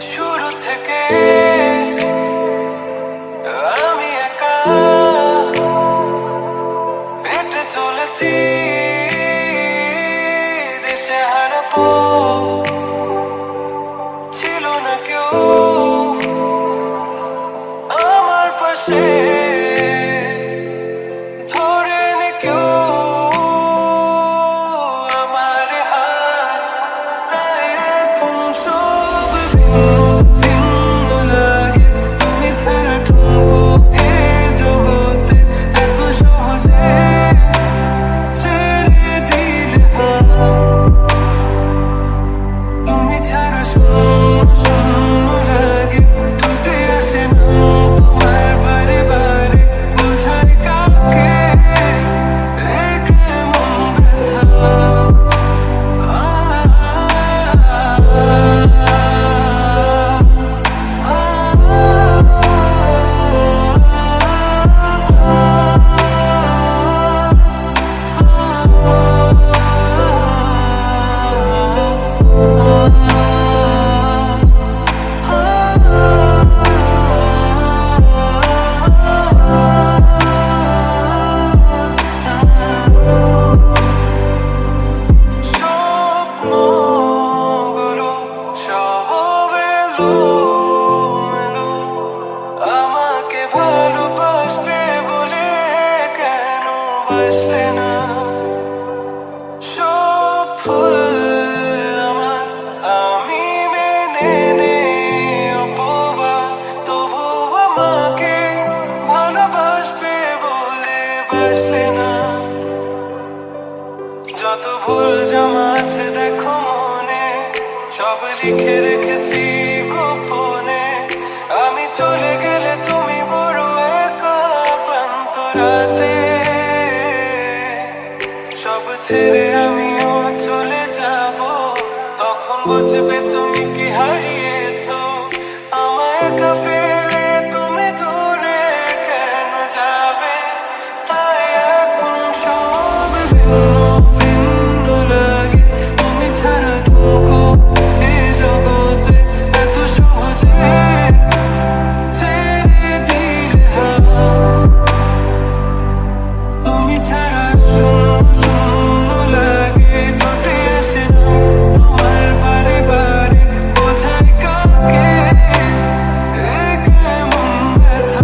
শুরু থেকে আমি একা হেঁটে চলেছি দেশে হারাবো, ছিল না কেউ আমার পাশে, ধরে নি কেউ আমার হাত। এখন সব ভিন্ন লাগে, তুমি ছাড়া ঢুকবো এ জগতে এত সহজে ছেড়ে দিলে হাত। তুমি ছাড়া শূন্য শূন্য লাগে, টুটে আসে না তোমার বারে বারে, বোঝাই কাউকে এ কেমন ব্যথা। স্বপ্নগুলো সব এলোমেলো, আমাকে ভালোবাসবে বলে কেন বাসলে না? সব ভুল আমার, আমি মেনে নেই অপবাদ, তবু আমাকে ভালোবাসবে বলে বাসলে না? যত ভুল জমা আছে দেখো মনে, সব লিখে রেখেছি গোপনে। আমি চলে গেলে তুমি বড় একা ক্লান্ত রাতে, সব ছেড়ে আমিও চলে যাব, তখন বুঝবে তুমি কি হারিয়েছো। আমায় একা ফেলে তুমি দূরে কেন যাবে? তাই এখন সব ভিন্ন লাগে, তুমি ছাড়া ঢুকবো এ জগতে এত সহজে ছেড়ে দিলে হাত। তুমি ছাড়া শূন্য শূন্য লাগে, টুটে আসে না তোমার বারে বারে, বোঝাই কাউকে এ কেমন ব্যথা।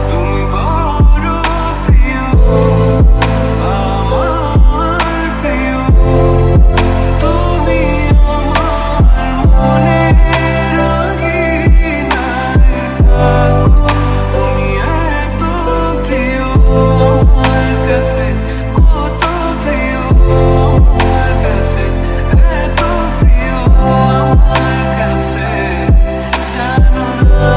তুমি বড় প্রিয়, আমার প্রিয়, তুমি আমার মনের রাগিনায়, তুমি এত প্রিয় আমার কাছে, কত প্রিয় আমার কাছে, এত প্রিয় আমার কাছে, জানো না?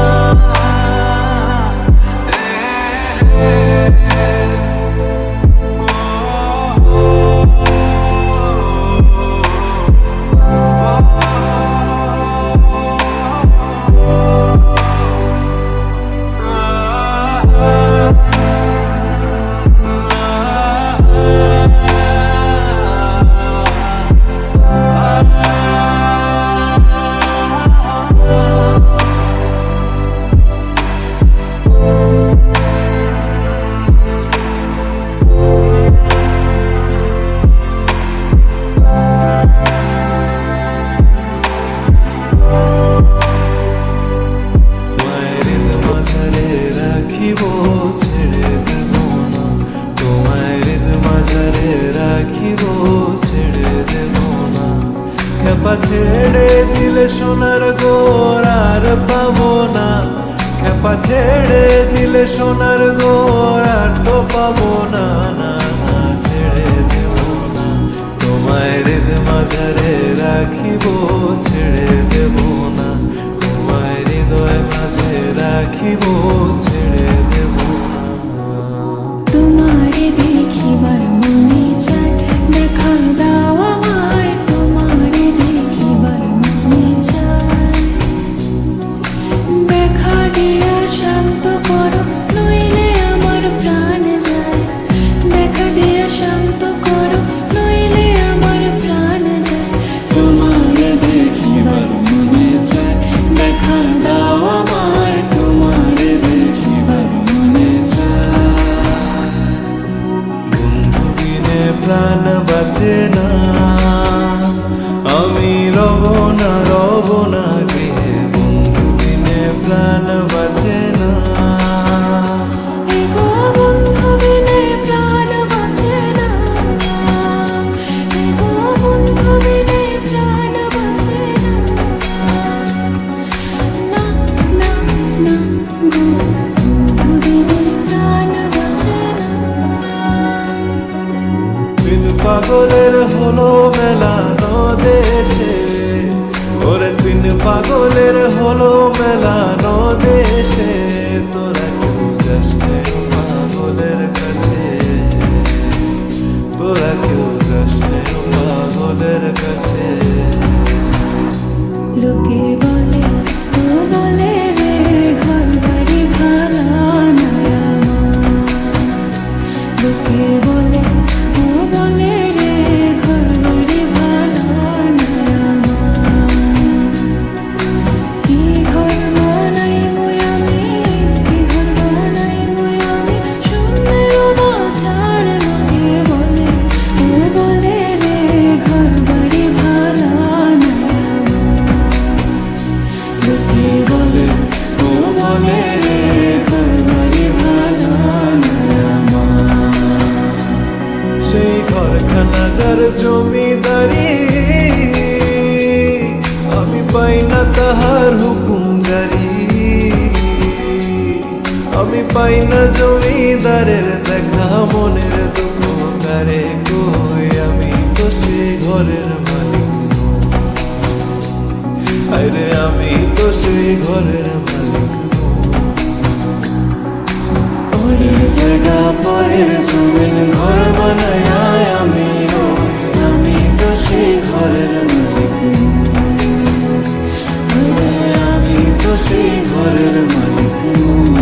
রাখিব ছেড়ে দেব না, তোমায় মাঝারে রাখিব ছেড়ে দেব না। খেপা ছেড়ে দিলে সোনার গোর আর পাবো না, খেপা ছেড়ে দিলে সোনার গোর আর তো পাবো না। না না ছেড়ে দেব না, তোমায় মাঝারে রাখিব ছেড়ে দেব না, তোমায় হৃদয় মাঝে রাখিব ছেড়ে দেব না। তোমারে দেখিবার মনে চায়, দেখা দাও আমায়, তোমারে দেখিবার মনে চায়। দেখা দিয়া শান্ত করো, নইলে আমার প্রাণ যায়। দেখা দিয়া শান্ত করো, নইলে আমার প্রাণ যায়। তোমারে দেখিবার দিন পাগলের হলো মেলানো দেশে, তোরা কেউ যাস নে পাগলের কাছে, তোরা কেউ যাস নে পাগলের কাছে। লোকে বলে ও বলে রে ঘর বাড়ি ভাড়া নয় আমার। লোকে বলে ও বলে রে ঘর বাড়ি ভাড়া নয় আমার। কি ঘর বানাই মুই আমি, কি ঘর বানাই মুই আমি, শূন্যের মাঝার। লোকে বলে ও বলে রে ঘর বাড়ি ভাড়া নয় আমার। লোকে বলে ও বলে রে ঘর বাড়ি ভাড়া নয় আমার। সেই ঘরখানা যার জমিদারি, আমি পাই না তাহার হুকুম জারি, আমি পাই না জমিদারের দেখা মনের দুঃখ কারে কই, আমি তো সেই ঘরের মালিক নই। আরে আমি তো সেই ঘরের মালিক নই। পরের জায়গা পরের জমিন ঘর বানায় আমি রই, আমি তো সেই ঘরের মালিক নই। আমি তো সেই ঘরের মালিক নই।